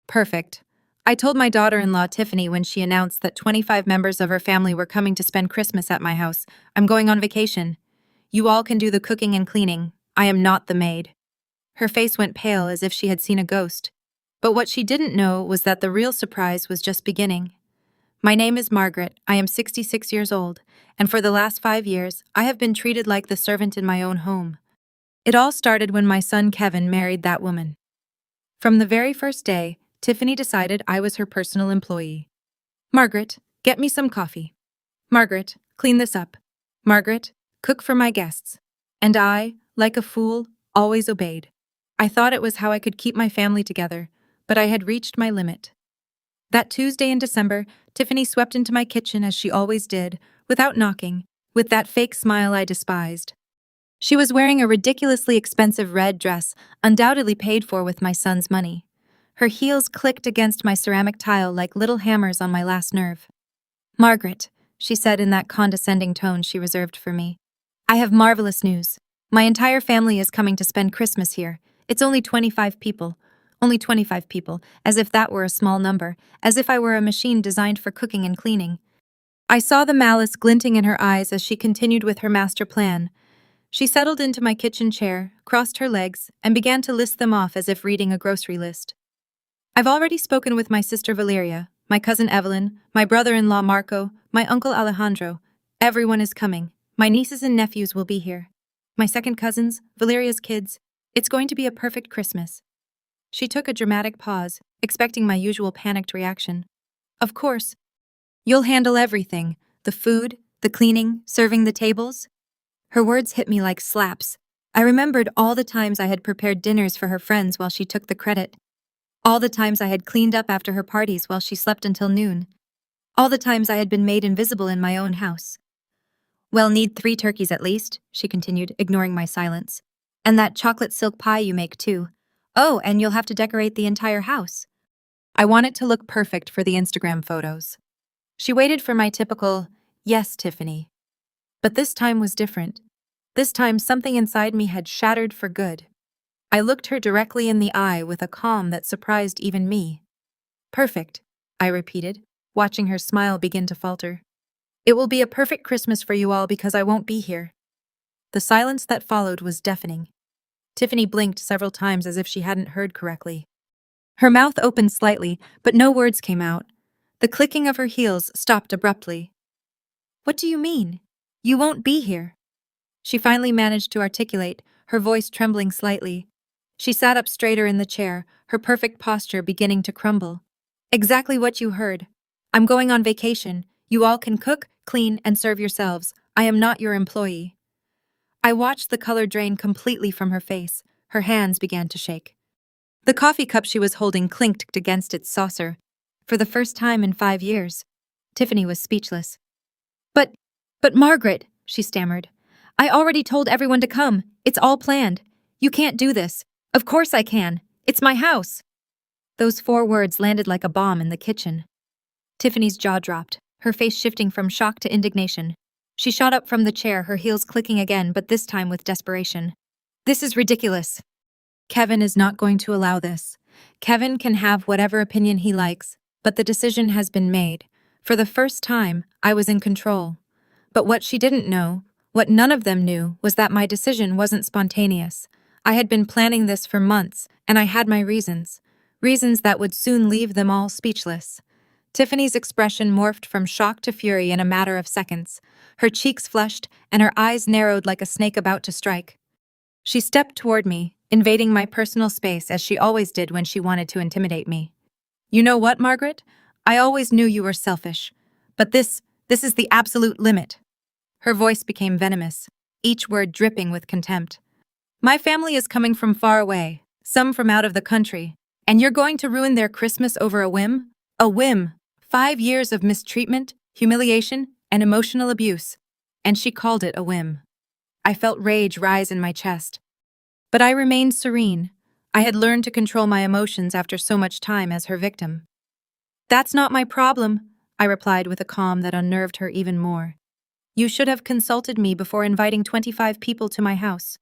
Perfect. I told my daughter-in-law Tiffany when she announced that 25 members of her family were coming to spend Christmas at my house. I'm going on vacation. You all can do the cooking and cleaning. I am not the maid. Her face went pale as if she had seen a ghost. But what she didn't know was that the real surprise was just beginning. My name is Margaret. I am 66 years old, and for the last 5 years, I have been treated like the servant in my own home. It all started when my son Kevin married that woman. From the very first day, Tiffany decided I was her personal employee. Margaret, get me some coffee. Margaret, clean this up. Margaret, cook for my guests. And I, like a fool, always obeyed. I thought it was how I could keep my family together, but I had reached my limit. That Tuesday in December, Tiffany swept into my kitchen as she always did, without knocking, with that fake smile I despised. She was wearing a ridiculously expensive red dress, undoubtedly paid for with my son's money. Her heels clicked against my ceramic tile like little hammers on my last nerve. Margaret, she said in that condescending tone she reserved for me, I have marvelous news. My entire family is coming to spend Christmas here. It's only 25 people. Only 25 people, as if that were a small number, as if I were a machine designed for cooking and cleaning. I saw the malice glinting in her eyes as she continued with her master plan. She settled into my kitchen chair, crossed her legs, and began to list them off as if reading a grocery list. I've already spoken with my sister Valeria, my cousin Evelyn, my brother-in-law Marco, my uncle Alejandro. Everyone is coming. My nieces and nephews will be here. My second cousins, Valeria's kids. It's going to be a perfect Christmas. She took a dramatic pause, expecting my usual panicked reaction. Of course. You'll handle everything. The food, the cleaning, serving the tables. Her words hit me like slaps. I remembered all the times I had prepared dinners for her friends while she took the credit. All the times I had cleaned up after her parties while she slept until noon. All the times I had been made invisible in my own house. Well, need 3 turkeys at least, she continued, ignoring my silence. And that chocolate silk pie you make too. Oh, and you'll have to decorate the entire house. I want it to look perfect for the Instagram photos. She waited for my typical, yes, Tiffany. But this time was different. This time something inside me had shattered for good. I looked her directly in the eye with a calm that surprised even me. Perfect, I repeated, watching her smile begin to falter. It will be a perfect Christmas for you all because I won't be here. The silence that followed was deafening. Tiffany blinked several times as if she hadn't heard correctly. Her mouth opened slightly, but no words came out. The clicking of her heels stopped abruptly. What do you mean? You won't be here. She finally managed to articulate, her voice trembling slightly. She sat up straighter in the chair, her perfect posture beginning to crumble. Exactly what you heard. I'm going on vacation. You all can cook, clean, and serve yourselves. I am not your employee. I watched the color drain completely from her face. Her hands began to shake. The coffee cup she was holding clinked against its saucer. For the first time in 5 years, Tiffany was speechless. But Margaret, she stammered. I already told everyone to come. It's all planned. You can't do this. Of course I can. It's my house. Those 4 words landed like a bomb in the kitchen. Tiffany's jaw dropped, her face shifting from shock to indignation. She shot up from the chair, her heels clicking again, but this time with desperation. This is ridiculous. Kevin is not going to allow this. Kevin can have whatever opinion he likes, but the decision has been made. For the first time, I was in control. But what she didn't know, what none of them knew, was that my decision wasn't spontaneous. I had been planning this for months, and I had my reasons. Reasons that would soon leave them all speechless. Tiffany's expression morphed from shock to fury in a matter of seconds. Her cheeks flushed, and her eyes narrowed like a snake about to strike. She stepped toward me, invading my personal space as she always did when she wanted to intimidate me. You know what, Margaret? I always knew you were selfish. But this is the absolute limit. Her voice became venomous, each word dripping with contempt. My family is coming from far away, some from out of the country, and you're going to ruin their Christmas over a whim? A whim. 5 years of mistreatment, humiliation, and emotional abuse. And she called it a whim. I felt rage rise in my chest. But I remained serene. I had learned to control my emotions after so much time as her victim. That's not my problem, I replied with a calm that unnerved her even more. You should have consulted me before inviting 25 people to my house.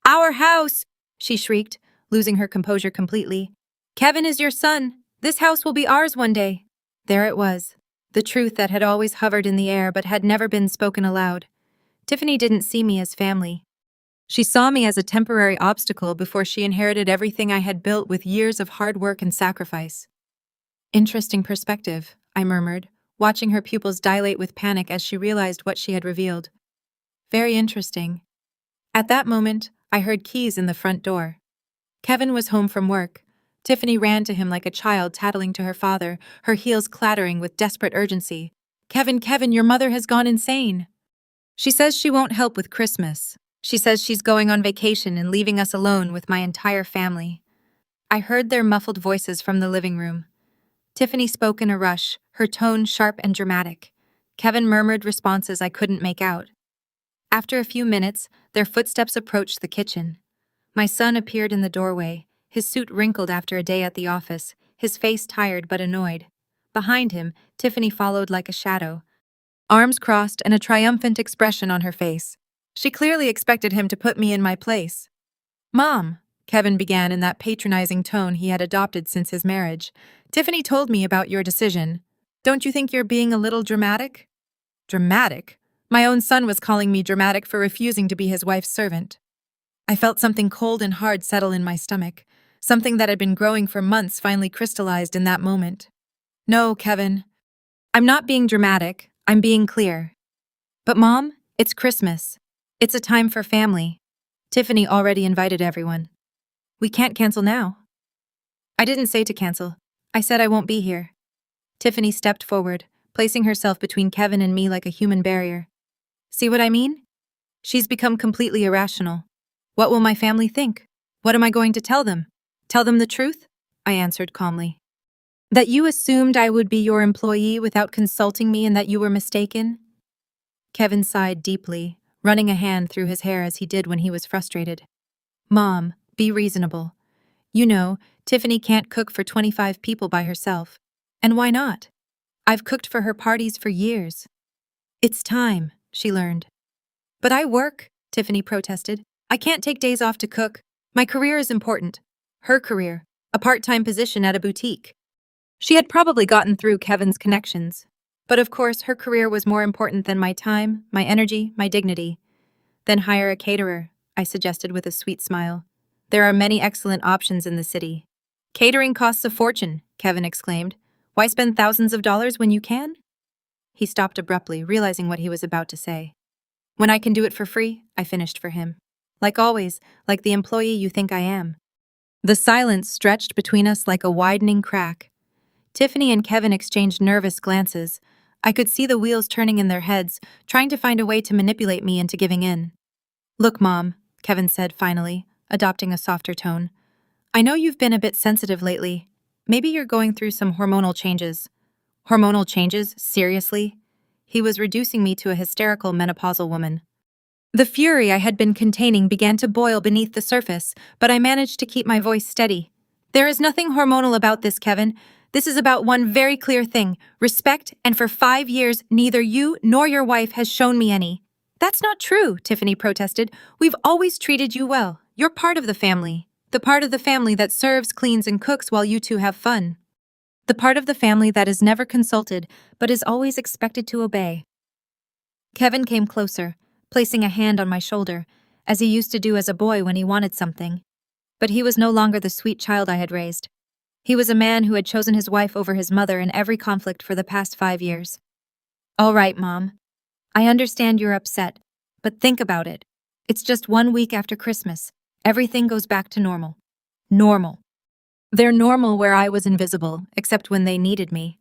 Our house! She shrieked, losing her composure completely. Kevin is your son. This house will be ours one day. There it was. The truth that had always hovered in the air but had never been spoken aloud. Tiffany didn't see me as family. She saw me as a temporary obstacle before she inherited everything I had built with years of hard work and sacrifice. Interesting perspective, I murmured, watching her pupils dilate with panic as she realized what she had revealed. Very interesting. At that moment, I heard keys in the front door. Kevin was home from work. Tiffany ran to him like a child tattling to her father, her heels clattering with desperate urgency. Kevin, your mother has gone insane. She says she won't help with Christmas. She says she's going on vacation and leaving us alone with my entire family. I heard their muffled voices from the living room. Tiffany spoke in a rush, her tone sharp and dramatic. Kevin murmured responses I couldn't make out. After a few minutes, their footsteps approached the kitchen. My son appeared in the doorway, his suit wrinkled after a day at the office, his face tired but annoyed. Behind him, Tiffany followed like a shadow, arms crossed and a triumphant expression on her face. She clearly expected him to put me in my place. Mom, Kevin began in that patronizing tone he had adopted since his marriage. Tiffany told me about your decision. Don't you think you're being a little dramatic? Dramatic? My own son was calling me dramatic for refusing to be his wife's servant. I felt something cold and hard settle in my stomach. Something that had been growing for months finally crystallized in that moment. No, Kevin. I'm not being dramatic. I'm being clear. But Mom, it's Christmas. It's a time for family. Tiffany already invited everyone. We can't cancel now. I didn't say to cancel. I said I won't be here. Tiffany stepped forward, placing herself between Kevin and me like a human barrier. See what I mean? She's become completely irrational. What will my family think? What am I going to tell them? Tell them the truth? I answered calmly. That you assumed I would be your employee without consulting me and that you were mistaken? Kevin sighed deeply, running a hand through his hair as he did when he was frustrated. Mom, be reasonable. You know, Tiffany can't cook for 25 people by herself. And why not? I've cooked for her parties for years. It's time, she learned. But I work, Tiffany protested. I can't take days off to cook. My career is important. Her career, a part-time position at a boutique. She had probably gotten through Kevin's connections. But of course, her career was more important than my time, my energy, my dignity. Then hire a caterer, I suggested with a sweet smile. There are many excellent options in the city. Catering costs a fortune, Kevin exclaimed. Why spend thousands of dollars when you can? He stopped abruptly, realizing what he was about to say. When I can do it for free, I finished for him. Like always, like the employee you think I am. The silence stretched between us like a widening crack. Tiffany and Kevin exchanged nervous glances. I could see the wheels turning in their heads, trying to find a way to manipulate me into giving in. Look, Mom, Kevin said finally, adopting a softer tone. I know you've been a bit sensitive lately. Maybe you're going through some hormonal changes. Hormonal changes? Seriously? He was reducing me to a hysterical menopausal woman. The fury I had been containing began to boil beneath the surface, but I managed to keep my voice steady. There is nothing hormonal about this, Kevin. This is about one very clear thing, respect, and for 5 years, neither you nor your wife has shown me any. That's not true, Tiffany protested. We've always treated you well. You're part of the family. The part of the family that serves, cleans, and cooks while you two have fun. The part of the family that is never consulted, but is always expected to obey. Kevin came closer, placing a hand on my shoulder, as he used to do as a boy when he wanted something. But he was no longer the sweet child I had raised. He was a man who had chosen his wife over his mother in every conflict for the past 5 years. All right, Mom. I understand you're upset, but think about it. It's just 1 week after Christmas. Everything goes back to normal. Normal. They're normal where I was invisible, except when they needed me.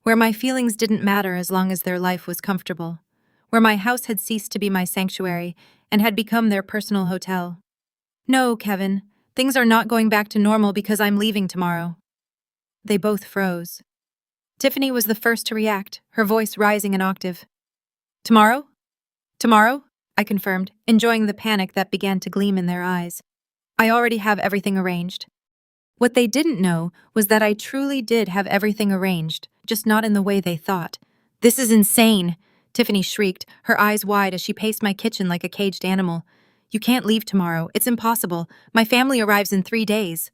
Where my feelings didn't matter as long as their life was comfortable. Where my house had ceased to be my sanctuary and had become their personal hotel. No, Kevin, things are not going back to normal because I'm leaving tomorrow. They both froze. Tiffany was the first to react, her voice rising an octave. Tomorrow? Tomorrow? I confirmed, enjoying the panic that began to gleam in their eyes. I already have everything arranged. What they didn't know was that I truly did have everything arranged, just not in the way they thought. This is insane, Tiffany shrieked, her eyes wide as she paced my kitchen like a caged animal. You can't leave tomorrow. It's impossible. My family arrives in 3 days.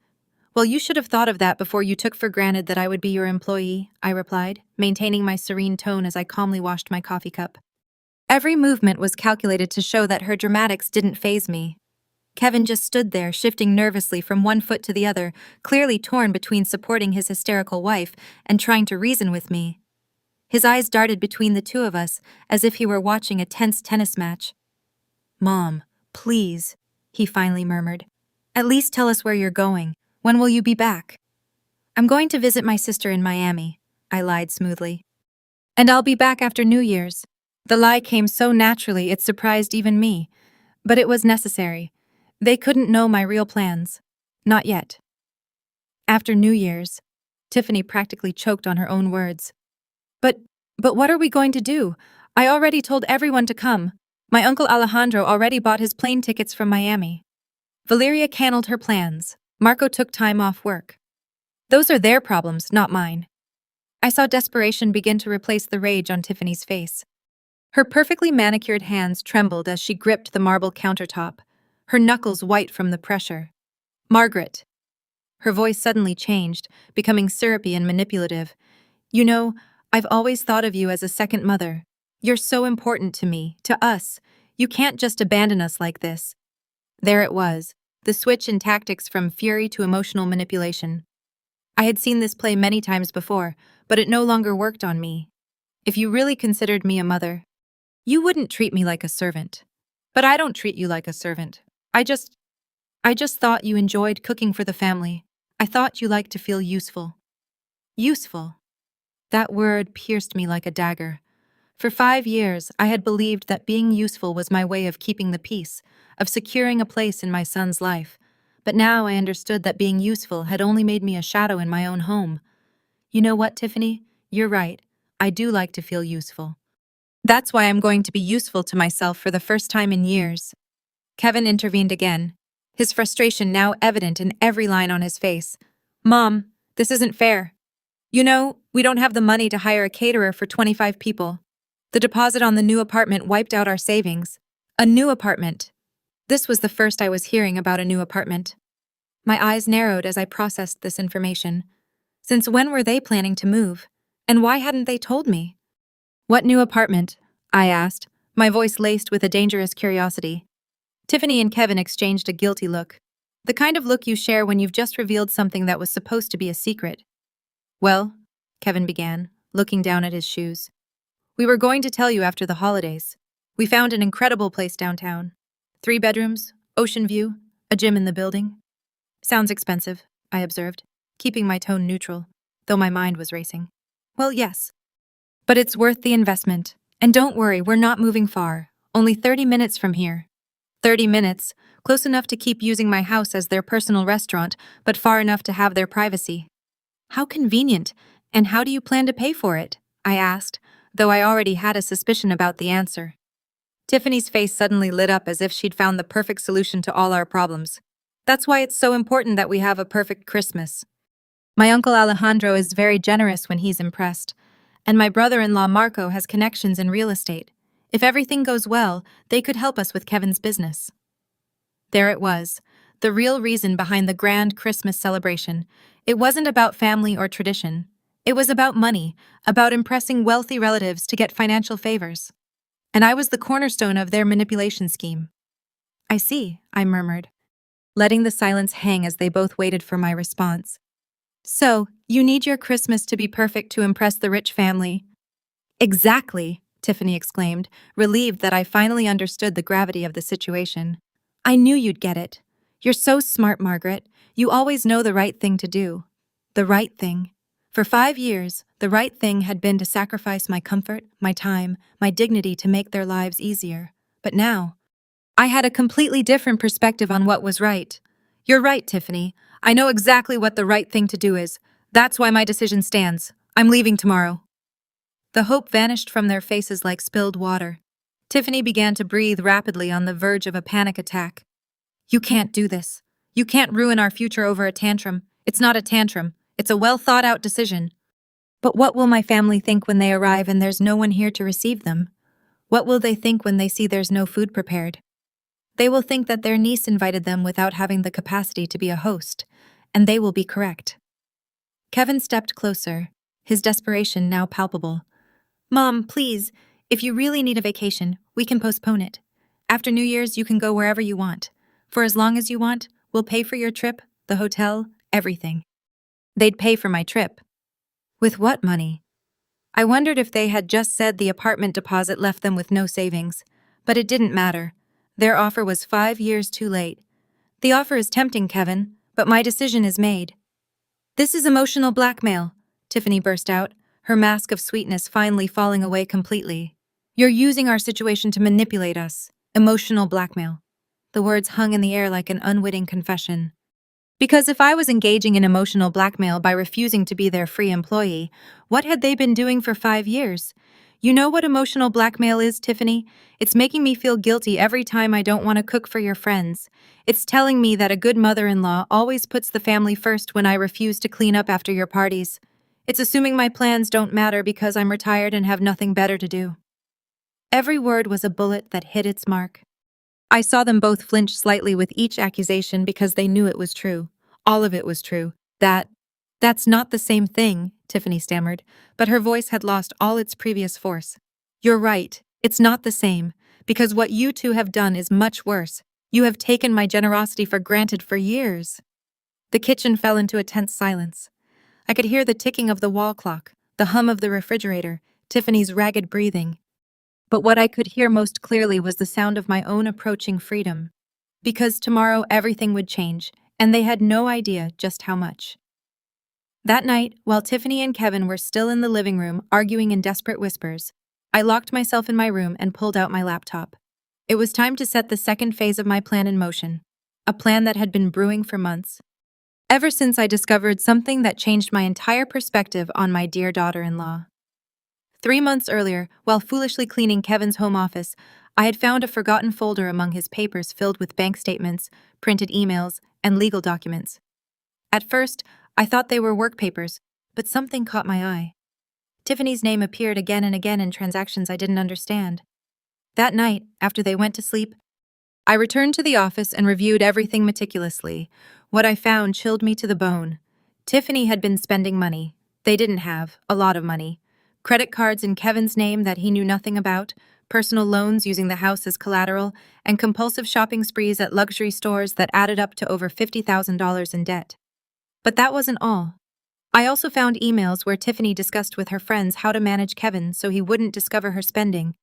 Well, you should have thought of that before you took for granted that I would be your employee, I replied, maintaining my serene tone as I calmly washed my coffee cup. Every movement was calculated to show that her dramatics didn't faze me. Kevin just stood there, shifting nervously from one foot to the other, clearly torn between supporting his hysterical wife and trying to reason with me. His eyes darted between the two of us, as if he were watching a tense tennis match. "Mom, please," he finally murmured. "At least tell us where you're going. When will you be back?" "I'm going to visit my sister in Miami," I lied smoothly. "And I'll be back after New Year's." The lie came so naturally it surprised even me. But it was necessary. They couldn't know my real plans. Not yet. After New Year's, Tiffany practically choked on her own words. But what are we going to do? I already told everyone to come. My uncle Alejandro already bought his plane tickets from Miami. Valeria canceled her plans. Marco took time off work. Those are their problems, not mine. I saw desperation begin to replace the rage on Tiffany's face. Her perfectly manicured hands trembled as she gripped the marble countertop, her knuckles white from the pressure. "Margaret." Her voice suddenly changed, becoming syrupy and manipulative. "You know, I've always thought of you as a second mother. You're so important to me, to us. You can't just abandon us like this." There it was, the switch in tactics from fury to emotional manipulation. I had seen this play many times before, but it no longer worked on me. If you really considered me a mother, you wouldn't treat me like a servant. But I don't treat you like a servant. I just thought you enjoyed cooking for the family. I thought you liked to feel useful. Useful. That word pierced me like a dagger. For 5 years, I had believed that being useful was my way of keeping the peace, of securing a place in my son's life. But now I understood that being useful had only made me a shadow in my own home. You know what, Tiffany? You're right. I do like to feel useful. That's why I'm going to be useful to myself for the first time in years. Kevin intervened again, his frustration now evident in every line on his face. "Mom, this isn't fair. You know, we don't have the money to hire a caterer for 25 people. The deposit on the new apartment wiped out our savings. A new apartment." This was the first I was hearing about a new apartment. My eyes narrowed as I processed this information. Since when were they planning to move? And why hadn't they told me? "What new apartment?" I asked, my voice laced with a dangerous curiosity. Tiffany and Kevin exchanged a guilty look. The kind of look you share when you've just revealed something that was supposed to be a secret. "Well," Kevin began, looking down at his shoes, "we were going to tell you after the holidays. We found an incredible place downtown. 3 bedrooms, ocean view, a gym in the building." "Sounds expensive," I observed, keeping my tone neutral, though my mind was racing. "Well, yes. But it's worth the investment. And don't worry, we're not moving far. Only 30 minutes from here." 30 minutes, close enough to keep using my house as their personal restaurant, but far enough to have their privacy. "How convenient, and how do you plan to pay for it?" I asked, though I already had a suspicion about the answer. Tiffany's face suddenly lit up as if she'd found the perfect solution to all our problems. "That's why it's so important that we have a perfect Christmas. My uncle Alejandro is very generous when he's impressed, and my brother-in-law Marco has connections in real estate. If everything goes well, they could help us with Kevin's business." There it was, the real reason behind the grand Christmas celebration. It wasn't about family or tradition. It was about money, about impressing wealthy relatives to get financial favors. And I was the cornerstone of their manipulation scheme. "I see," I murmured, letting the silence hang as they both waited for my response. "So, you need your Christmas to be perfect to impress the rich family." "Exactly," Tiffany exclaimed, relieved that I finally understood the gravity of the situation. "I knew you'd get it. You're so smart, Margaret. You always know the right thing to do." The right thing. For 5 years, the right thing had been to sacrifice my comfort, my time, my dignity to make their lives easier. But now, I had a completely different perspective on what was right. "You're right, Tiffany. I know exactly what the right thing to do is. That's why my decision stands. I'm leaving tomorrow." The hope vanished from their faces like spilled water. Tiffany began to breathe rapidly on the verge of a panic attack. "You can't do this. You can't ruin our future over a tantrum. It's not a tantrum. It's a well-thought-out decision." "But what will my family think when they arrive and there's no one here to receive them? What will they think when they see there's no food prepared? They will think that their niece invited them without having the capacity to be a host. and they will be correct. Kevin stepped closer, his desperation now palpable. Mom, please, if you really need a vacation, we can postpone it. After New Year's, you can go wherever you want. For as long as you want, we'll pay for your trip, the hotel, everything. They'd pay for my trip. With what money? I wondered if they had just said the apartment deposit left them with no savings. But it didn't matter. Their offer was 5 years too late. The offer is tempting, Kevin, but my decision is made. This is emotional blackmail, Tiffany burst out, her mask of sweetness finally falling away completely. You're using our situation to manipulate us. Emotional blackmail. The words hung in the air like an unwitting confession. Because if I was engaging in emotional blackmail by refusing to be their free employee, what had they been doing for 5 years? You know what emotional blackmail is, Tiffany? It's making me feel guilty every time I don't want to cook for your friends. It's telling me that a good mother-in-law always puts the family first when I refuse to clean up after your parties. It's assuming my plans don't matter because I'm retired and have nothing better to do. Every word was a bullet that hit its mark. I saw them both flinch slightly with each accusation because they knew it was true. All of it was true. That's not the same thing, Tiffany stammered, but her voice had lost all its previous force. You're right, it's not the same, because what you two have done is much worse. You have taken my generosity for granted for years. The kitchen fell into a tense silence. I could hear the ticking of the wall clock, the hum of the refrigerator, Tiffany's ragged breathing. But what I could hear most clearly was the sound of my own approaching freedom. Because tomorrow everything would change, and they had no idea just how much. That night, while Tiffany and Kevin were still in the living room arguing in desperate whispers, I locked myself in my room and pulled out my laptop. It was time to set the second phase of my plan in motion, a plan that had been brewing for months. Ever since I discovered something that changed my entire perspective on my dear daughter-in-law. 3 months earlier, while foolishly cleaning Kevin's home office, I had found a forgotten folder among his papers filled with bank statements, printed emails, and legal documents. At first, I thought they were work papers, but something caught my eye. Tiffany's name appeared again and again in transactions I didn't understand. That night, after they went to sleep, I returned to the office and reviewed everything meticulously. What I found chilled me to the bone. Tiffany had been spending money. They didn't have a lot of money. Credit cards in Kevin's name that he knew nothing about, personal loans using the house as collateral, and compulsive shopping sprees at luxury stores that added up to over $50,000 in debt. But that wasn't all. I also found emails where Tiffany discussed with her friends how to manage Kevin so he wouldn't discover her spending,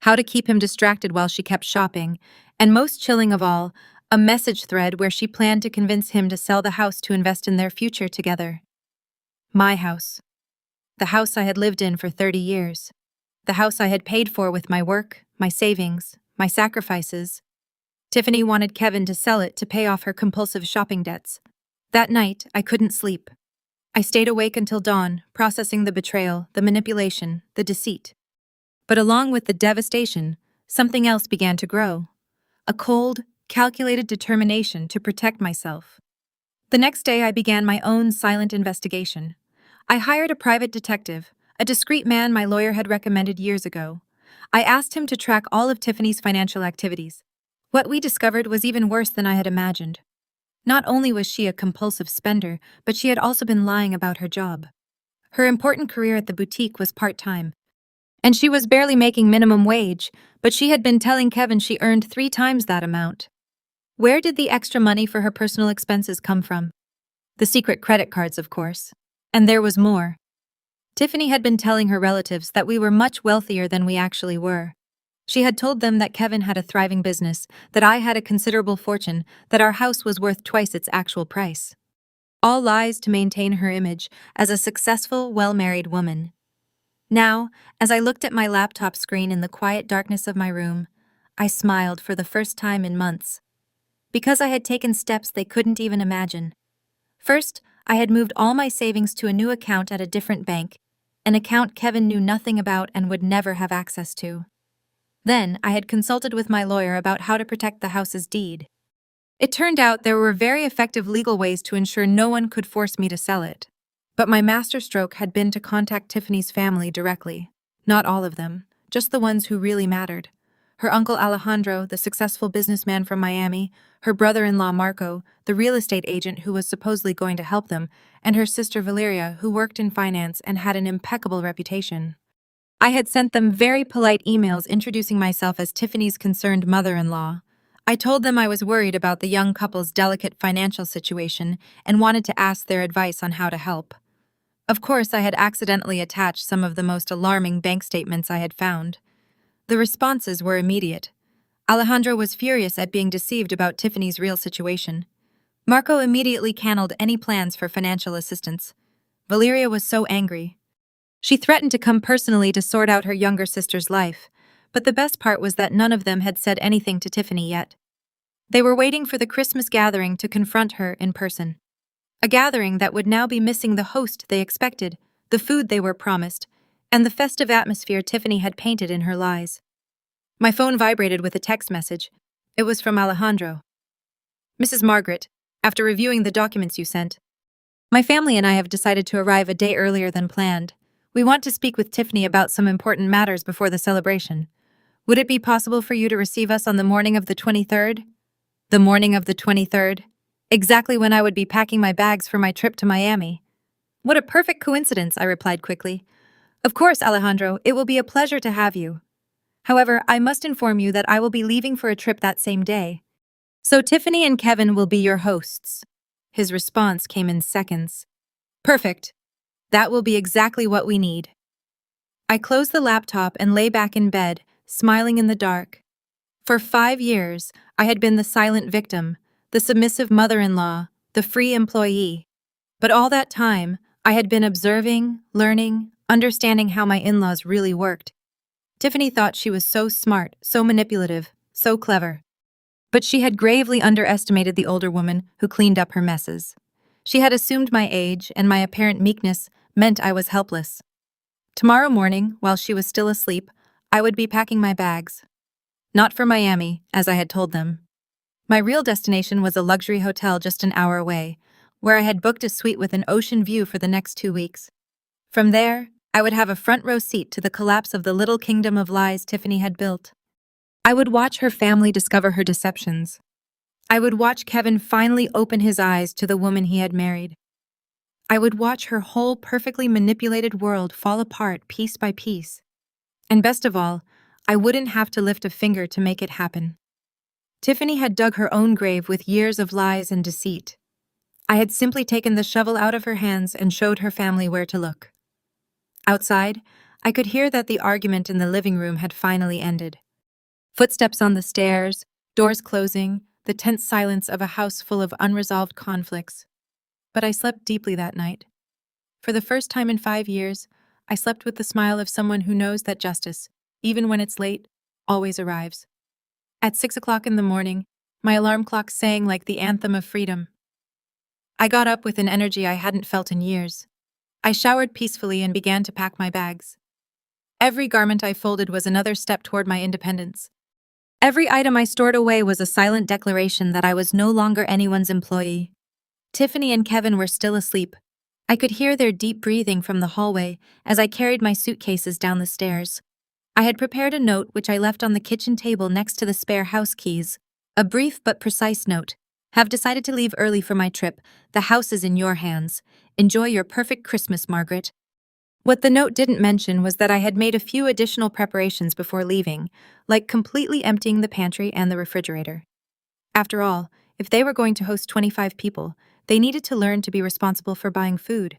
how to keep him distracted while she kept shopping, and most chilling of all, a message thread where she planned to convince him to sell the house to invest in their future together. My house. The house I had lived in for 30 years. The house I had paid for with my work, my savings, my sacrifices. Tiffany wanted Kevin to sell it to pay off her compulsive shopping debts. That night, I couldn't sleep. I stayed awake until dawn, processing the betrayal, the manipulation, the deceit. But along with the devastation, something else began to grow. A cold, calculated determination to protect myself. The next day, I began my own silent investigation. I hired a private detective, a discreet man my lawyer had recommended years ago. I asked him to track all of Tiffany's financial activities. What we discovered was even worse than I had imagined. Not only was she a compulsive spender, but she had also been lying about her job. Her important career at the boutique was part-time, and she was barely making minimum wage, but she had been telling Kevin she earned 3 times that amount. Where did the extra money for her personal expenses come from? The secret credit cards, of course. And there was more. Tiffany had been telling her relatives that we were much wealthier than we actually were. She had told them that Kevin had a thriving business, that I had a considerable fortune, that our house was worth twice its actual price. All lies to maintain her image as a successful, well-married woman. Now, as I looked at my laptop screen in the quiet darkness of my room, I smiled for the first time in months. Because I had taken steps they couldn't even imagine. First, I had moved all my savings to a new account at a different bank, an account Kevin knew nothing about and would never have access to. Then, I had consulted with my lawyer about how to protect the house's deed. It turned out there were very effective legal ways to ensure no one could force me to sell it. But my masterstroke had been to contact Tiffany's family directly. Not all of them, just the ones who really mattered. her uncle Alejandro, the successful businessman from Miami, her brother-in-law Marco, the real estate agent who was supposedly going to help them, and her sister Valeria, who worked in finance and had an impeccable reputation. I had sent them very polite emails introducing myself as Tiffany's concerned mother-in-law. I told them I was worried about the young couple's delicate financial situation and wanted to ask their advice on how to help. Of course, I had accidentally attached some of the most alarming bank statements I had found. The responses were immediate. Alejandro was furious at being deceived about Tiffany's real situation. Marco immediately canceled any plans for financial assistance. Valeria was so angry. She threatened to come personally to sort out her younger sister's life, but the best part was that none of them had said anything to Tiffany yet. They were waiting for the Christmas gathering to confront her in person. A gathering that would now be missing the host they expected, the food they were promised, and the festive atmosphere Tiffany had painted in her lies. My phone vibrated with a text message. It was from Alejandro. Mrs. Margaret, after reviewing the documents you sent, my family and I have decided to arrive a day earlier than planned. We want to speak with Tiffany about some important matters before the celebration. Would it be possible for you to receive us on the morning of the 23rd? The morning of the 23rd? Exactly when I would be packing my bags for my trip to Miami. What a perfect coincidence, I replied quickly. Of course, Alejandro, it will be a pleasure to have you. However, I must inform you that I will be leaving for a trip that same day. So Tiffany and Kevin will be your hosts. His response came in seconds. Perfect. That will be exactly what we need. I closed the laptop and lay back in bed, smiling in the dark. For 5 years, I had been the silent victim, the submissive mother-in-law, the free employee. But all that time, I had been observing, learning, understanding how my in-laws really worked. Tiffany thought she was so smart, so manipulative, so clever. But she had gravely underestimated the older woman who cleaned up her messes. She had assumed my age, and my apparent meekness meant I was helpless. Tomorrow morning, while she was still asleep, I would be packing my bags. Not for Miami, as I had told them. My real destination was a luxury hotel just an hour away, where I had booked a suite with an ocean view for the next 2 weeks. From there, I would have a front-row seat to the collapse of the little kingdom of lies Tiffany had built. I would watch her family discover her deceptions. I would watch Kevin finally open his eyes to the woman he had married. I would watch her whole perfectly manipulated world fall apart piece by piece. And best of all, I wouldn't have to lift a finger to make it happen. Tiffany had dug her own grave with years of lies and deceit. I had simply taken the shovel out of her hands and showed her family where to look. Outside, I could hear that the argument in the living room had finally ended. Footsteps on the stairs, doors closing, the tense silence of a house full of unresolved conflicts. But I slept deeply that night. For the first time in 5 years, I slept with the smile of someone who knows that justice, even when it's late, always arrives. At 6 o'clock in the morning, my alarm clock sang like the anthem of freedom. I got up with an energy I hadn't felt in years. I showered peacefully and began to pack my bags. Every garment I folded was another step toward my independence. Every item I stored away was a silent declaration that I was no longer anyone's employee. Tiffany and Kevin were still asleep. I could hear their deep breathing from the hallway as I carried my suitcases down the stairs. I had prepared a note which I left on the kitchen table next to the spare house keys. A brief but precise note. Have decided to leave early for my trip. The house is in your hands. Enjoy your perfect Christmas, Margaret. What the note didn't mention was that I had made a few additional preparations before leaving, like completely emptying the pantry and the refrigerator. After all, if they were going to host 25 people, they needed to learn to be responsible for buying food.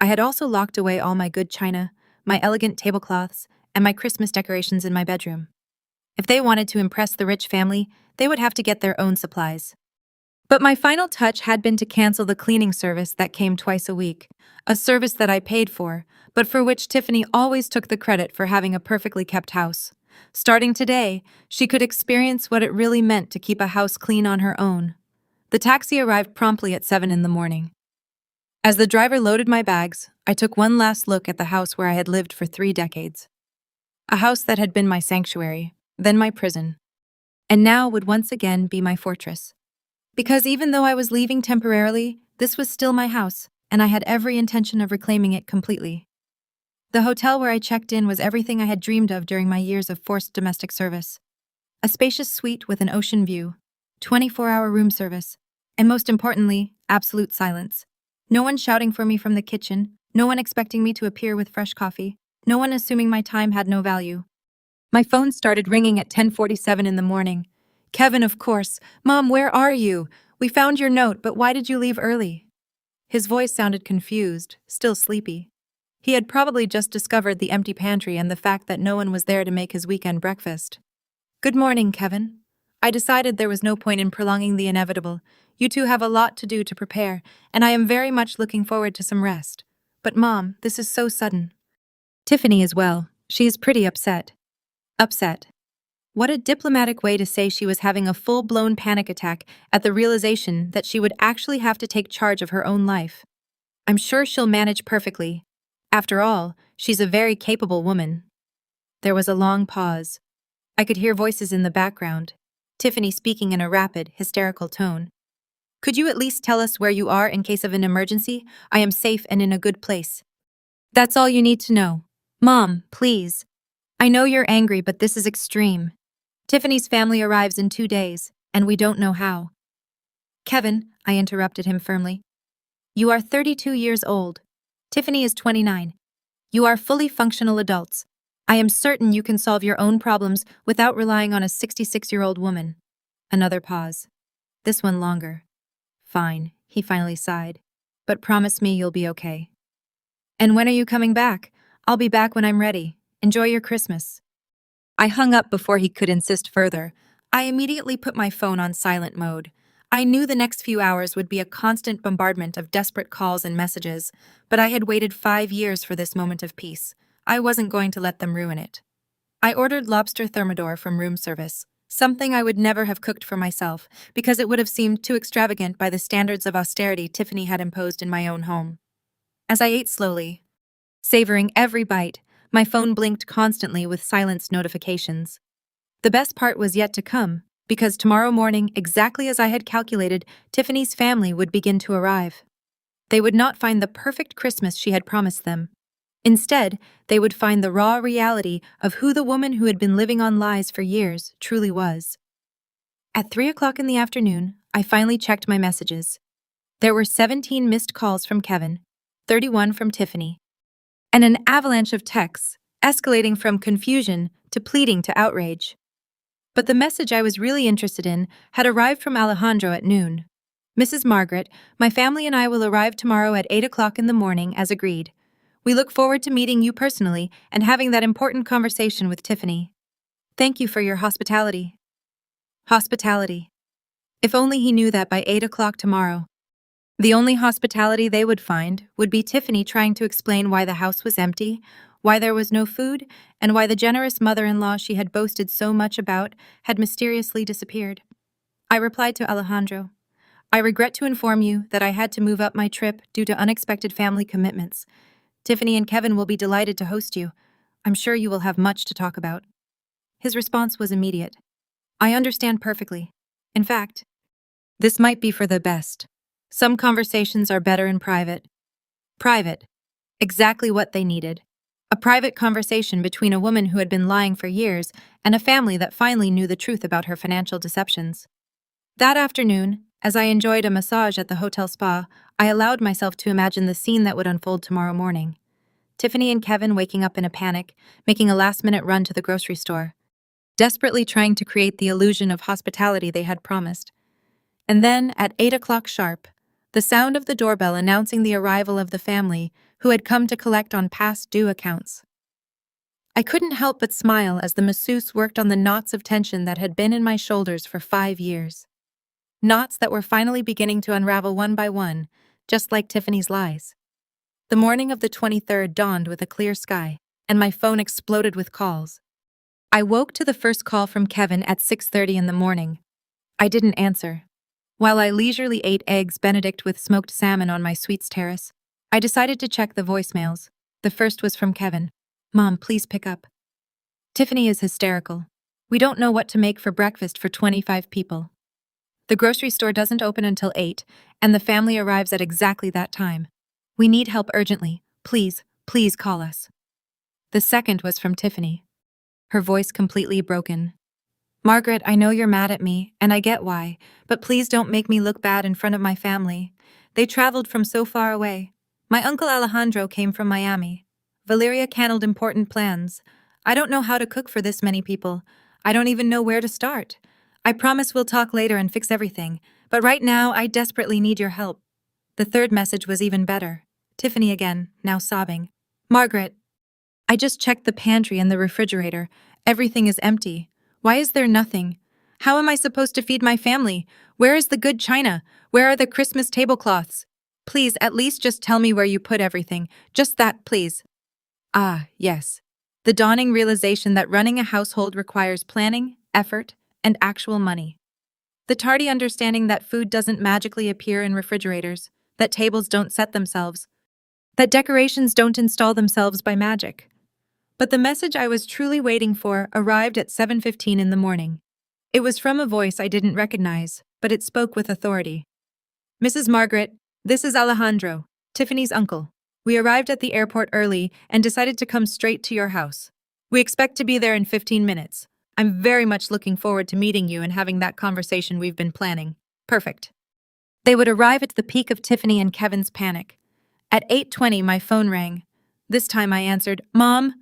I had also locked away all my good china, my elegant tablecloths, and my Christmas decorations in my bedroom. If they wanted to impress the rich family, they would have to get their own supplies. But my final touch had been to cancel the cleaning service that came twice a week, a service that I paid for, but for which Tiffany always took the credit for having a perfectly kept house. Starting today, she could experience what it really meant to keep a house clean on her own. The taxi arrived promptly at 7 in the morning. As the driver loaded my bags, I took one last look at the house where I had lived for 3 decades. A house that had been my sanctuary, then my prison, and now would once again be my fortress. Because even though I was leaving temporarily, this was still my house, and I had every intention of reclaiming it completely. The hotel where I checked in was everything I had dreamed of during my years of forced domestic service. A spacious suite with an ocean view, 24-hour room service, and most importantly, absolute silence. No one shouting for me from the kitchen, no one expecting me to appear with fresh coffee, no one assuming my time had no value. My phone started ringing at 10:47 in the morning. Kevin, of course. Mom, where are you? We found your note, but why did you leave early? His voice sounded confused, still sleepy. He had probably just discovered the empty pantry and the fact that no one was there to make his weekend breakfast. Good morning, Kevin. I decided there was no point in prolonging the inevitable. You two have a lot to do to prepare, and I am very much looking forward to some rest. But Mom, this is so sudden. Tiffany as well. She is pretty upset. Upset. What a diplomatic way to say she was having a full-blown panic attack at the realization that she would actually have to take charge of her own life. I'm sure she'll manage perfectly. After all, she's a very capable woman. There was a long pause. I could hear voices in the background, Tiffany speaking in a rapid, hysterical tone. Could you at least tell us where you are in case of an emergency? I am safe and in a good place. That's all you need to know. Mom, please. I know you're angry, but this is extreme. Tiffany's family arrives in 2 days, and we don't know how. Kevin, I interrupted him firmly. You are 32 years old. Tiffany is 29. You are fully functional adults. I am certain you can solve your own problems without relying on a 66-year-old woman. Another pause. This one longer. Fine, he finally sighed. But promise me you'll be okay. And when are you coming back? I'll be back when I'm ready. Enjoy your Christmas. I hung up before he could insist further. I immediately put my phone on silent mode. I knew the next few hours would be a constant bombardment of desperate calls and messages, but I had waited 5 years for this moment of peace. I wasn't going to let them ruin it. I ordered lobster thermidor from room service, something I would never have cooked for myself because it would have seemed too extravagant by the standards of austerity Tiffany had imposed in my own home. As I ate slowly, savoring every bite, my phone blinked constantly with silenced notifications. The best part was yet to come, because tomorrow morning, exactly as I had calculated, Tiffany's family would begin to arrive. They would not find the perfect Christmas she had promised them. Instead, they would find the raw reality of who the woman who had been living on lies for years truly was. At 3 o'clock in the afternoon, I finally checked my messages. There were 17 missed calls from Kevin, 31 from Tiffany, and an avalanche of texts, escalating from confusion to pleading to outrage. But the message I was really interested in had arrived from Alejandro at noon. Mrs. Margaret, my family and I will arrive tomorrow at 8 o'clock in the morning as agreed. We look forward to meeting you personally and having that important conversation with Tiffany. Thank you for your hospitality. Hospitality. If only he knew that by 8 o'clock tomorrow. The only hospitality they would find would be Tiffany trying to explain why the house was empty, why there was no food, and why the generous mother-in-law she had boasted so much about had mysteriously disappeared. I replied to Alejandro, I regret to inform you that I had to move up my trip due to unexpected family commitments. Tiffany and Kevin will be delighted to host you. I'm sure you will have much to talk about. His response was immediate. I understand perfectly. In fact, this might be for the best. Some conversations are better in private. Private. Exactly what they needed. A private conversation between a woman who had been lying for years and a family that finally knew the truth about her financial deceptions. That afternoon, as I enjoyed a massage at the hotel spa, I allowed myself to imagine the scene that would unfold tomorrow morning. Tiffany and Kevin waking up in a panic, making a last-minute run to the grocery store, desperately trying to create the illusion of hospitality they had promised. And then, at 8 o'clock sharp, the sound of the doorbell announcing the arrival of the family who had come to collect on past due accounts. I couldn't help but smile as the masseuse worked on the knots of tension that had been in my shoulders for 5 years. Knots that were finally beginning to unravel one by one, just like Tiffany's lies. The morning of the 23rd dawned with a clear sky, and my phone exploded with calls. I woke to the first call from Kevin at 6:30 in the morning. I didn't answer. While I leisurely ate eggs Benedict with smoked salmon on my suite's terrace, I decided to check the voicemails. The first was from Kevin. Mom, please pick up. Tiffany is hysterical. We don't know what to make for breakfast for 25 people. The grocery store doesn't open until 8, and the family arrives at exactly that time. We need help urgently. Please, please call us. The second was from Tiffany. Her voice completely broken. Margaret, I know you're mad at me, and I get why, but please don't make me look bad in front of my family. They traveled from so far away. My uncle Alejandro came from Miami. Valeria canned important plans. I don't know how to cook for this many people. I don't even know where to start. I promise we'll talk later and fix everything, but right now I desperately need your help. The third message was even better. Tiffany again, now sobbing. Margaret, I just checked the pantry and the refrigerator. Everything is empty. Why is there nothing? How am I supposed to feed my family? Where is the good china? Where are the Christmas tablecloths? Please, at least just tell me where you put everything. Just that, please. Ah, yes. The dawning realization that running a household requires planning, effort, and actual money. The tardy understanding that food doesn't magically appear in refrigerators, that tables don't set themselves, that decorations don't install themselves by magic. But the message I was truly waiting for arrived at 7:15 in the morning. It was from a voice I didn't recognize, but it spoke with authority. Mrs. Margaret, this is Alejandro, Tiffany's uncle. We arrived at the airport early and decided to come straight to your house. We expect to be there in 15 minutes. I'm very much looking forward to meeting you and having that conversation we've been planning. Perfect. They would arrive at the peak of Tiffany and Kevin's panic. At 8:20, my phone rang. This time I answered, Mom?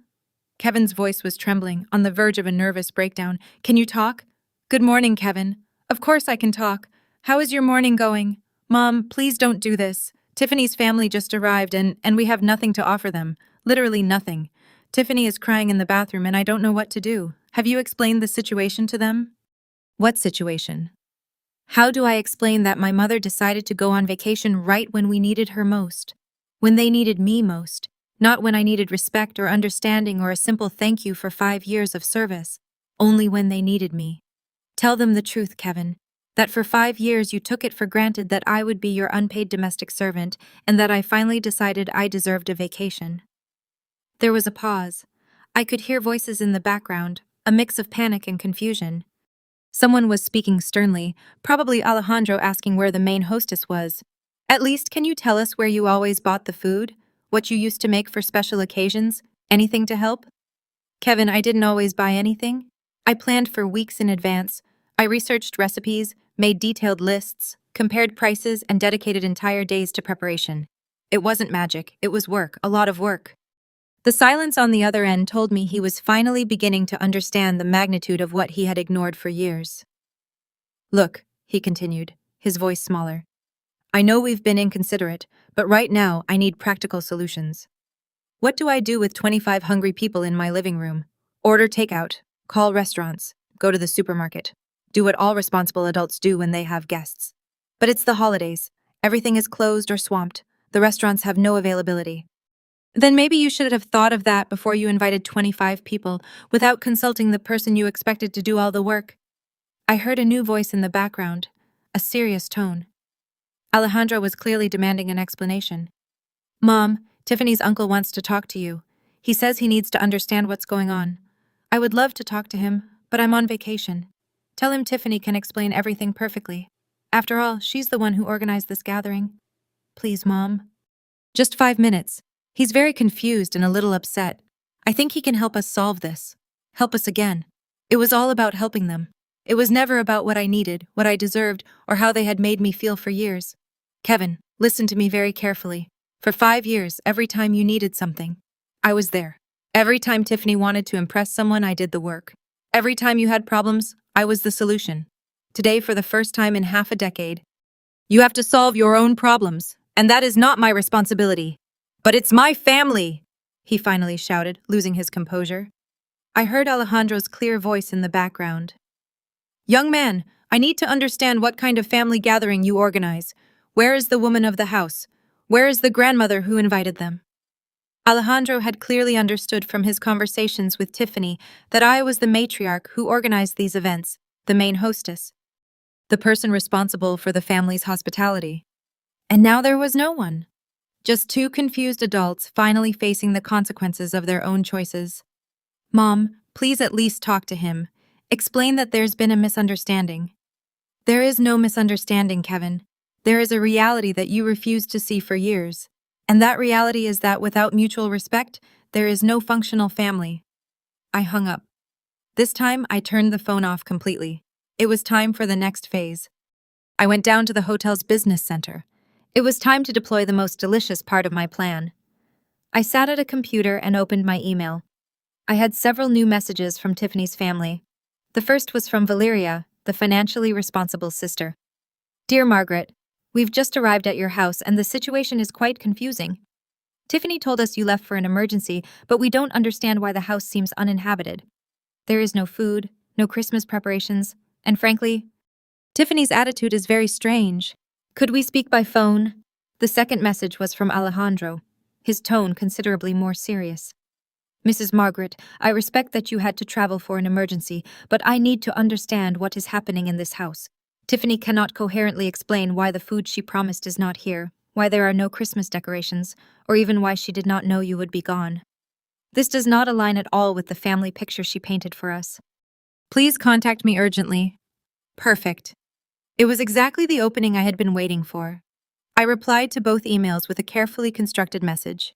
Kevin's voice was trembling, on the verge of a nervous breakdown. Can you talk? Good morning, Kevin. Of course I can talk. How is your morning going? Mom, please don't do this. Tiffany's family just arrived and we have nothing to offer them. Literally nothing. Tiffany is crying in the bathroom and I don't know what to do. Have you explained the situation to them? What situation? How do I explain that my mother decided to go on vacation right when we needed her most? When they needed me most? Not when I needed respect or understanding or a simple thank you for 5 years of service. Only when they needed me. Tell them the truth, Kevin. That for 5 years you took it for granted that I would be your unpaid domestic servant and that I finally decided I deserved a vacation. There was a pause. I could hear voices in the background, a mix of panic and confusion. Someone was speaking sternly, probably Alejandro asking where the main hostess was. At least can you tell us where you always bought the food? What you used to make for special occasions? Anything to help? Kevin, I didn't always buy anything. I planned for weeks in advance. I researched recipes, made detailed lists, compared prices, and dedicated entire days to preparation. It wasn't magic, it was work, a lot of work. The silence on the other end told me he was finally beginning to understand the magnitude of what he had ignored for years. Look, he continued, his voice smaller. I know we've been inconsiderate, but right now I need practical solutions. What do I do with 25 hungry people in my living room? Order takeout, call restaurants, go to the supermarket. Do what all responsible adults do when they have guests. But it's the holidays. Everything is closed or swamped. The restaurants have no availability. Then maybe you should have thought of that before you invited 25 people, without consulting the person you expected to do all the work. I heard a new voice in the background, a serious tone. Alejandro was clearly demanding an explanation. Mom, Tiffany's uncle wants to talk to you. He says he needs to understand what's going on. I would love to talk to him, but I'm on vacation. Tell him Tiffany can explain everything perfectly. After all, she's the one who organized this gathering. Please, Mom. Just 5 minutes. He's very confused and a little upset. I think he can help us solve this. Help us again. It was all about helping them. It was never about what I needed, what I deserved, or how they had made me feel for years. Kevin, listen to me very carefully. For 5 years, every time you needed something, I was there. Every time Tiffany wanted to impress someone, I did the work. Every time you had problems, I was the solution. Today, for the first time in half a decade, you have to solve your own problems, and that is not my responsibility. But it's my family, he finally shouted, losing his composure. I heard Alejandro's clear voice in the background. Young man, I need to understand what kind of family gathering you organize. Where is the woman of the house? Where is the grandmother who invited them? Alejandro had clearly understood from his conversations with Tiffany that I was the matriarch who organized these events, the main hostess, the person responsible for the family's hospitality. And now there was no one. Just 2 confused adults finally facing the consequences of their own choices. Mom, please at least talk to him. Explain that there's been a misunderstanding. There is no misunderstanding, Kevin. There is a reality that you refused to see for years. And that reality is that without mutual respect, there is no functional family. I hung up. This time, I turned the phone off completely. It was time for the next phase. I went down to the hotel's business center. It was time to deploy the most delicious part of my plan. I sat at a computer and opened my email. I had several new messages from Tiffany's family. The first was from Valeria, the financially responsible sister. Dear Margaret, we've just arrived at your house and the situation is quite confusing. Tiffany told us you left for an emergency, but we don't understand why the house seems uninhabited. There is no food, no Christmas preparations, and frankly, Tiffany's attitude is very strange. Could we speak by phone? The second message was from Alejandro, his tone considerably more serious. Mrs. Margaret, I respect that you had to travel for an emergency, but I need to understand what is happening in this house. Tiffany cannot coherently explain why the food she promised is not here, why there are no Christmas decorations, or even why she did not know you would be gone. This does not align at all with the family picture she painted for us. Please contact me urgently. Perfect. It was exactly the opening I had been waiting for. I replied to both emails with a carefully constructed message.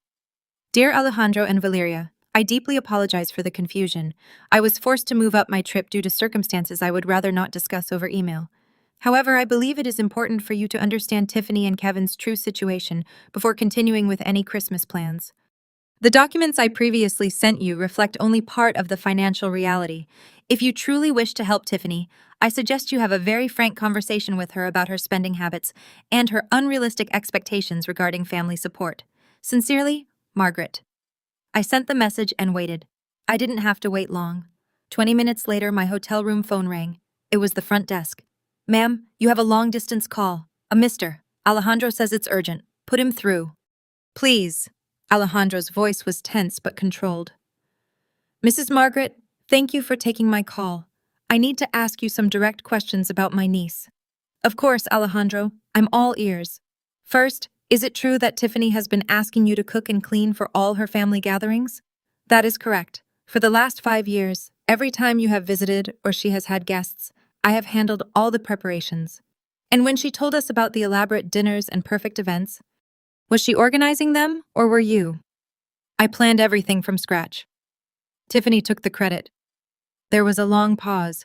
Dear Alejandro and Valeria, I deeply apologize for the confusion. I was forced to move up my trip due to circumstances I would rather not discuss over email. However, I believe it is important for you to understand Tiffany and Kevin's true situation before continuing with any Christmas plans. The documents I previously sent you reflect only part of the financial reality. If you truly wish to help Tiffany, I suggest you have a very frank conversation with her about her spending habits and her unrealistic expectations regarding family support. Sincerely, Margaret. I sent the message and waited. I didn't have to wait long. 20 minutes later, my hotel room phone rang. It was the front desk. Ma'am, you have a long-distance call. A mister. Alejandro says it's urgent. Put him through. Please. Alejandro's voice was tense but controlled. Mrs. Margaret, thank you for taking my call. I need to ask you some direct questions about my niece. Of course, Alejandro, I'm all ears. First, is it true that Tiffany has been asking you to cook and clean for all her family gatherings? That is correct. For the last 5 years, every time you have visited or she has had guests, I have handled all the preparations. And when she told us about the elaborate dinners and perfect events, was she organizing them, or were you? I planned everything from scratch. Tiffany took the credit. There was a long pause.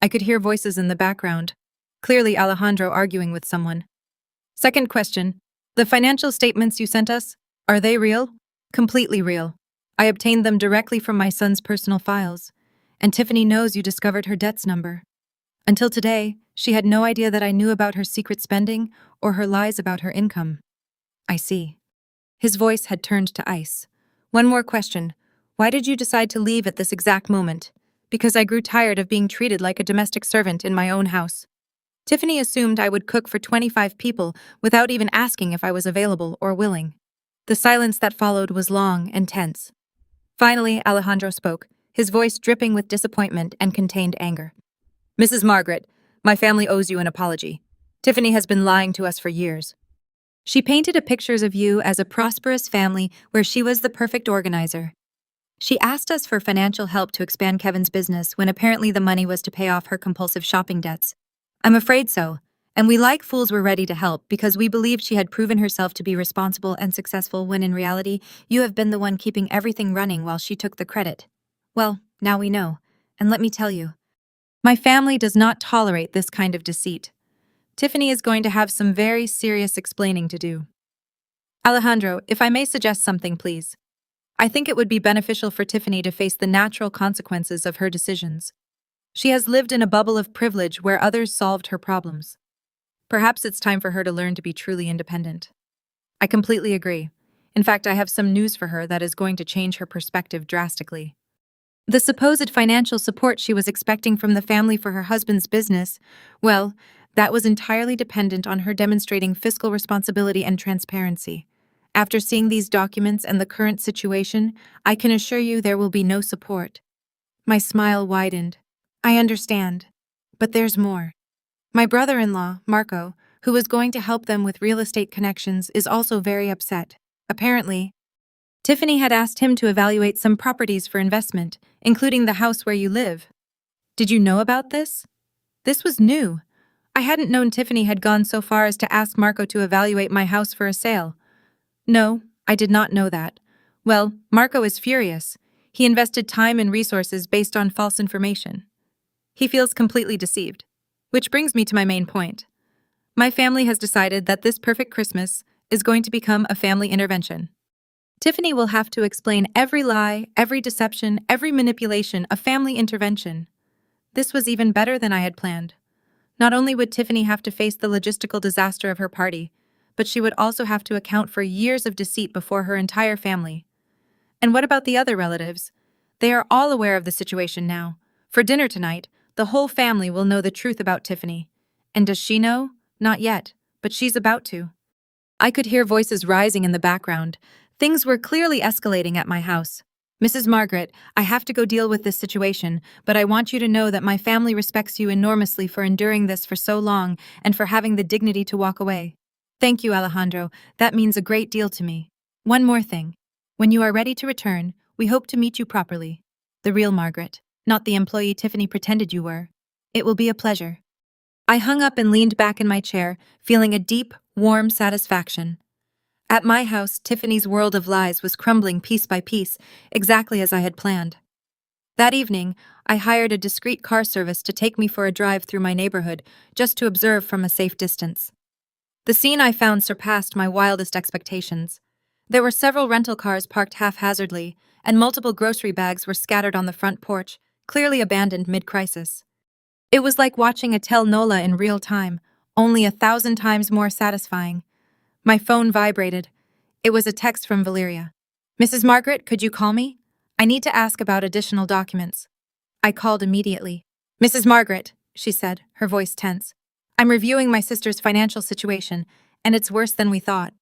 I could hear voices in the background, clearly Alejandro arguing with someone. Second question, the financial statements you sent us, are they real? Completely real. I obtained them directly from my son's personal files, and Tiffany knows you discovered her debts number. Until today, she had no idea that I knew about her secret spending or her lies about her income. I see. His voice had turned to ice. One more question. Why did you decide to leave at this exact moment? Because I grew tired of being treated like a domestic servant in my own house. Tiffany assumed I would cook for 25 people without even asking if I was available or willing. The silence that followed was long and tense. Finally, Alejandro spoke, his voice dripping with disappointment and contained anger. Mrs. Margaret, my family owes you an apology. Tiffany has been lying to us for years. She painted a pictures of you as a prosperous family where she was the perfect organizer. She asked us for financial help to expand Kevin's business when apparently the money was to pay off her compulsive shopping debts. I'm afraid so, and we like fools were ready to help because we believed she had proven herself to be responsible and successful when in reality, you have been the one keeping everything running while she took the credit. Well, now we know, and let me tell you, my family does not tolerate this kind of deceit. Tiffany is going to have some very serious explaining to do. Alejandro, if I may suggest something, please. I think it would be beneficial for Tiffany to face the natural consequences of her decisions. She has lived in a bubble of privilege where others solved her problems. Perhaps it's time for her to learn to be truly independent. I completely agree. In fact, I have some news for her that is going to change her perspective drastically. The supposed financial support she was expecting from the family for her husband's business, well, that was entirely dependent on her demonstrating fiscal responsibility and transparency. After seeing these documents and the current situation, I can assure you there will be no support. My smile widened. I understand. But there's more. My brother-in-law, Marco, who was going to help them with real estate connections, is also very upset. Apparently, Tiffany had asked him to evaluate some properties for investment, including the house where you live. Did you know about this? This was new. I hadn't known Tiffany had gone so far as to ask Marco to evaluate my house for a sale. No, I did not know that. Well, Marco is furious. He invested time and resources based on false information. He feels completely deceived. Which brings me to my main point. My family has decided that this perfect Christmas is going to become a family intervention. Tiffany will have to explain every lie, every deception, every manipulation, a family intervention. This was even better than I had planned. Not only would Tiffany have to face the logistical disaster of her party, but she would also have to account for years of deceit before her entire family. And what about the other relatives? They are all aware of the situation now. For dinner tonight, the whole family will know the truth about Tiffany. And does she know? Not yet, but she's about to. I could hear voices rising in the background. Things were clearly escalating at my house. Mrs. Margaret, I have to go deal with this situation, but I want you to know that my family respects you enormously for enduring this for so long and for having the dignity to walk away. Thank you, Alejandro. That means a great deal to me. One more thing. When you are ready to return, we hope to meet you properly. The real Margaret, not the employee Tiffany pretended you were. It will be a pleasure. I hung up and leaned back in my chair, feeling a deep, warm satisfaction. At my house, Tiffany's world of lies was crumbling piece by piece, exactly as I had planned. That evening, I hired a discreet car service to take me for a drive through my neighborhood, just to observe from a safe distance. The scene I found surpassed my wildest expectations. There were several rental cars parked haphazardly, and multiple grocery bags were scattered on the front porch, clearly abandoned mid-crisis. It was like watching a telenovela in real time, only 1,000 times more satisfying. My phone vibrated. It was a text from Valeria. Mrs. Margaret, could you call me? I need to ask about additional documents. I called immediately. Mrs. Margaret, she said, her voice tense. I'm reviewing my sister's financial situation, and it's worse than we thought.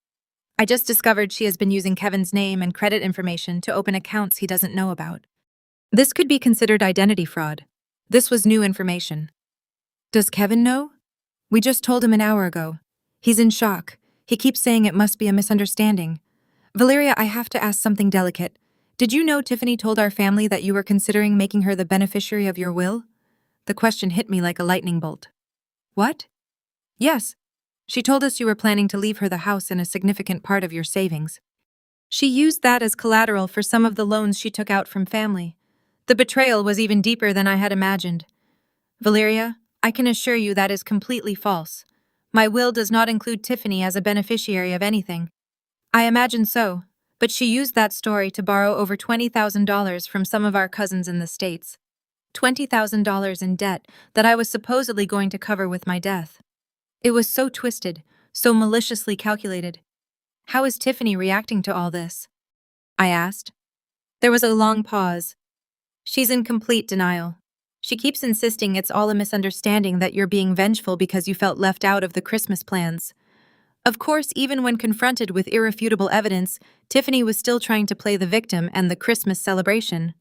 I just discovered she has been using Kevin's name and credit information to open accounts he doesn't know about. This could be considered identity fraud. This was new information. Does Kevin know? We just told him an hour ago. He's in shock. He keeps saying it must be a misunderstanding. Valeria, I have to ask something delicate. Did you know Tiffany told our family that you were considering making her the beneficiary of your will? The question hit me like a lightning bolt. What? Yes. She told us you were planning to leave her the house and a significant part of your savings. She used that as collateral for some of the loans she took out from family. The betrayal was even deeper than I had imagined. Valeria, I can assure you that is completely false. My will does not include Tiffany as a beneficiary of anything. I imagine so, but she used that story to borrow over $20,000 from some of our cousins in the States. $20,000 in debt that I was supposedly going to cover with my death. It was so twisted, so maliciously calculated. How is Tiffany reacting to all this? I asked. There was a long pause. She's in complete denial. She keeps insisting it's all a misunderstanding, that you're being vengeful because you felt left out of the Christmas plans. Of course, even when confronted with irrefutable evidence, Tiffany was still trying to play the victim and the Christmas celebration.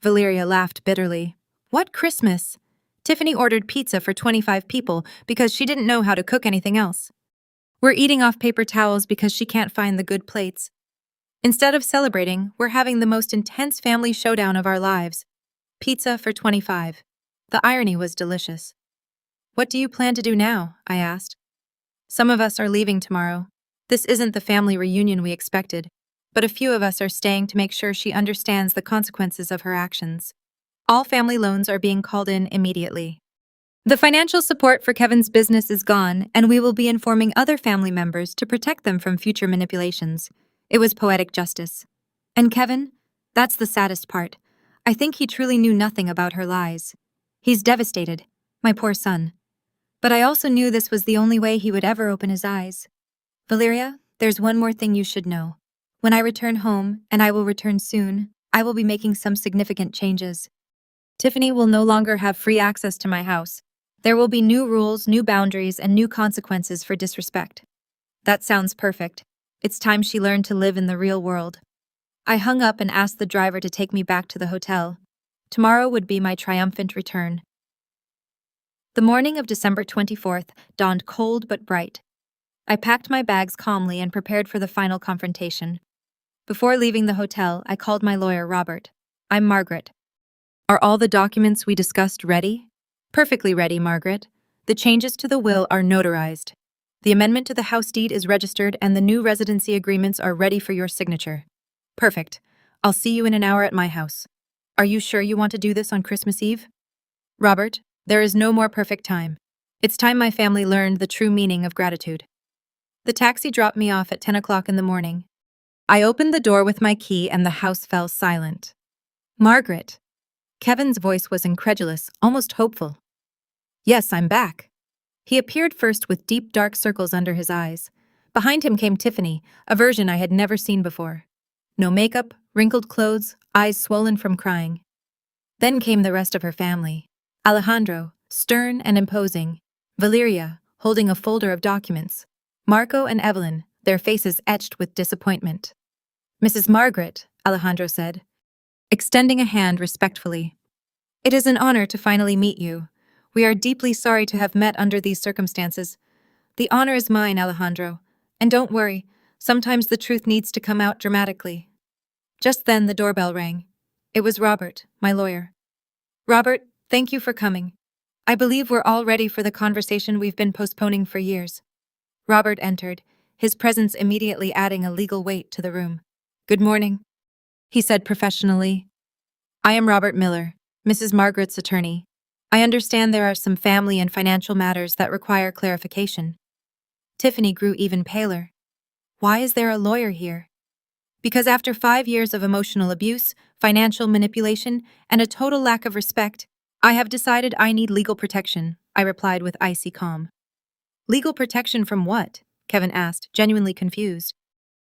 Valeria laughed bitterly. What Christmas? Tiffany ordered pizza for 25 people because she didn't know how to cook anything else. We're eating off paper towels because she can't find the good plates. Instead of celebrating, we're having the most intense family showdown of our lives. Pizza for 25. The irony was delicious. What do you plan to do now? I asked. Some of us are leaving tomorrow. This isn't the family reunion we expected, but a few of us are staying to make sure she understands the consequences of her actions. All family loans are being called in immediately. The financial support for Kevin's business is gone, and we will be informing other family members to protect them from future manipulations. It was poetic justice. And Kevin? That's the saddest part. I think he truly knew nothing about her lies. He's devastated, my poor son. But I also knew this was the only way he would ever open his eyes. Valeria, there's one more thing you should know. When I return home, and I will return soon, I will be making some significant changes. Tiffany will no longer have free access to my house. There will be new rules, new boundaries, and new consequences for disrespect. That sounds perfect. It's time she learned to live in the real world. I hung up and asked the driver to take me back to the hotel. Tomorrow would be my triumphant return. The morning of December 24th dawned cold but bright. I packed my bags calmly and prepared for the final confrontation. Before leaving the hotel, I called my lawyer, Robert. I'm Margaret. Are all the documents we discussed ready? Perfectly ready, Margaret. The changes to the will are notarized. The amendment to the house deed is registered and the new residency agreements are ready for your signature. Perfect. I'll see you in an hour at my house. Are you sure you want to do this on Christmas Eve? Robert, there is no more perfect time. It's time my family learned the true meaning of gratitude. The taxi dropped me off at 10 o'clock in the morning. I opened the door with my key and the house fell silent. Margaret. Kevin's voice was incredulous, almost hopeful. Yes, I'm back. He appeared first with deep dark circles under his eyes. Behind him came Tiffany, a version I had never seen before. No makeup, wrinkled clothes, eyes swollen from crying. Then came the rest of her family. Alejandro, stern and imposing. Valeria, holding a folder of documents. Marco and Evelyn, their faces etched with disappointment. Mrs. Margaret, Alejandro said, extending a hand respectfully. It is an honor to finally meet you. We are deeply sorry to have met under these circumstances. The honor is mine, Alejandro. And don't worry, sometimes the truth needs to come out dramatically. Just then the doorbell rang. It was Robert, my lawyer. Robert, thank you for coming. I believe we're all ready for the conversation we've been postponing for years. Robert entered, his presence immediately adding a legal weight to the room. Good morning, he said professionally. I am Robert Miller, Mrs. Margaret's attorney. I understand there are some family and financial matters that require clarification. Tiffany grew even paler. Why is there a lawyer here? Because after 5 years of emotional abuse, financial manipulation, and a total lack of respect, I have decided I need legal protection, I replied with icy calm. Legal protection from what? Kevin asked, genuinely confused.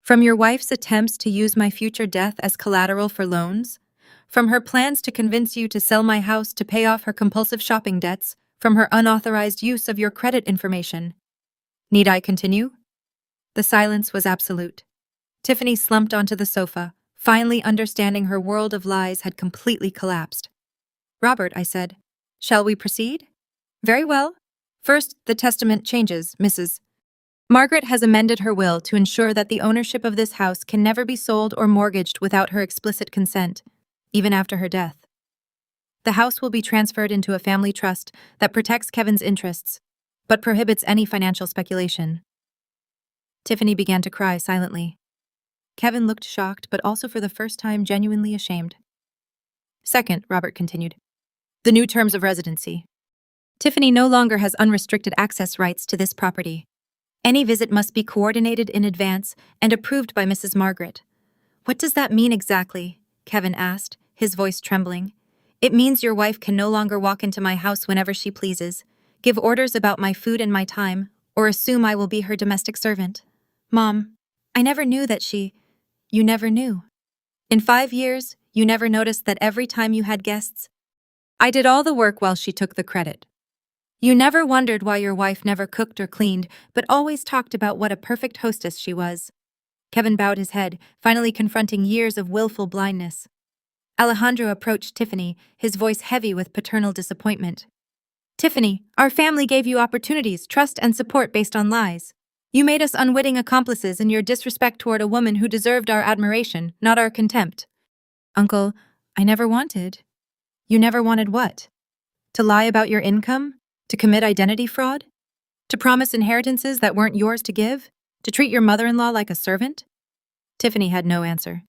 From your wife's attempts to use my future death as collateral for loans? From her plans to convince you to sell my house to pay off her compulsive shopping debts? From her unauthorized use of your credit information? Need I continue? The silence was absolute. Tiffany slumped onto the sofa, finally understanding her world of lies had completely collapsed. Robert, I said, shall we proceed? Very well. First, the testament changes, Mrs. Margaret has amended her will to ensure that the ownership of this house can never be sold or mortgaged without her explicit consent, even after her death. The house will be transferred into a family trust that protects Kevin's interests, but prohibits any financial speculation. Tiffany began to cry silently. Kevin looked shocked, but also for the first time genuinely ashamed. Second, Robert continued, the new terms of residency. Tiffany no longer has unrestricted access rights to this property. Any visit must be coordinated in advance and approved by Mrs. Margaret. What does that mean exactly? Kevin asked, his voice trembling. It means your wife can no longer walk into my house whenever she pleases, give orders about my food and my time, or assume I will be her domestic servant. Mom, I never knew that You never knew. In 5 years, you never noticed that every time you had guests, I did all the work while she took the credit. You never wondered why your wife never cooked or cleaned, but always talked about what a perfect hostess she was. Kevin bowed his head, finally confronting years of willful blindness. Alejandro approached Tiffany, his voice heavy with paternal disappointment. Tiffany, our family gave you opportunities, trust, and support based on lies. You made us unwitting accomplices in your disrespect toward a woman who deserved our admiration, not our contempt. Uncle, I never wanted. You never wanted what? To lie about your income? To commit identity fraud? To promise inheritances that weren't yours to give? To treat your mother-in-law like a servant? Tiffany had no answer.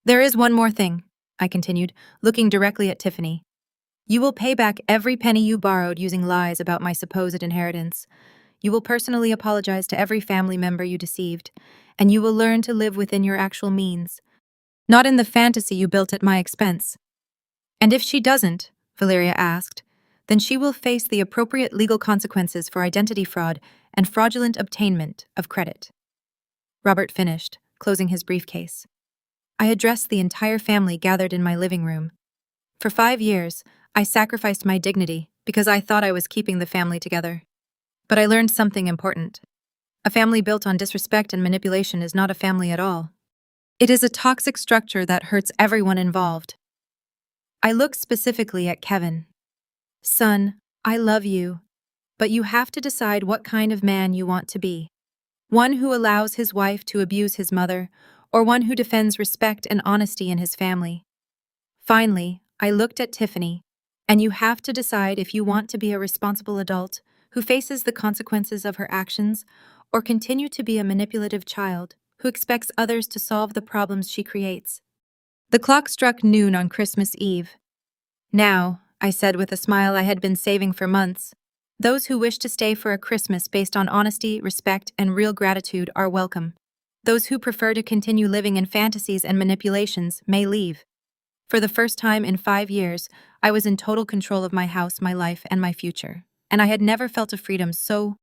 There is one more thing, I continued, looking directly at Tiffany. You will pay back every penny you borrowed using lies about my supposed inheritance. You will personally apologize to every family member you deceived, and you will learn to live within your actual means, not in the fantasy you built at my expense. And if she doesn't, Valeria asked, then she will face the appropriate legal consequences for identity fraud and fraudulent obtainment of credit. Robert finished, closing his briefcase. I addressed the entire family gathered in my living room. For 5 years, I sacrificed my dignity because I thought I was keeping the family together. But I learned something important. A family built on disrespect and manipulation is not a family at all. It is a toxic structure that hurts everyone involved. I looked specifically at Kevin. Son, I love you, but you have to decide what kind of man you want to be. One who allows his wife to abuse his mother, or one who defends respect and honesty in his family. Finally, I looked at Tiffany, and you have to decide if you want to be a responsible adult who faces the consequences of her actions, or continue to be a manipulative child who expects others to solve the problems she creates. The clock struck noon on Christmas Eve. Now, I said with a smile I had been saving for months, those who wish to stay for a Christmas based on honesty, respect, and real gratitude are welcome. Those who prefer to continue living in fantasies and manipulations may leave. For the first time in 5 years, I was in total control of my house, my life, and my future. And I had never felt a freedom so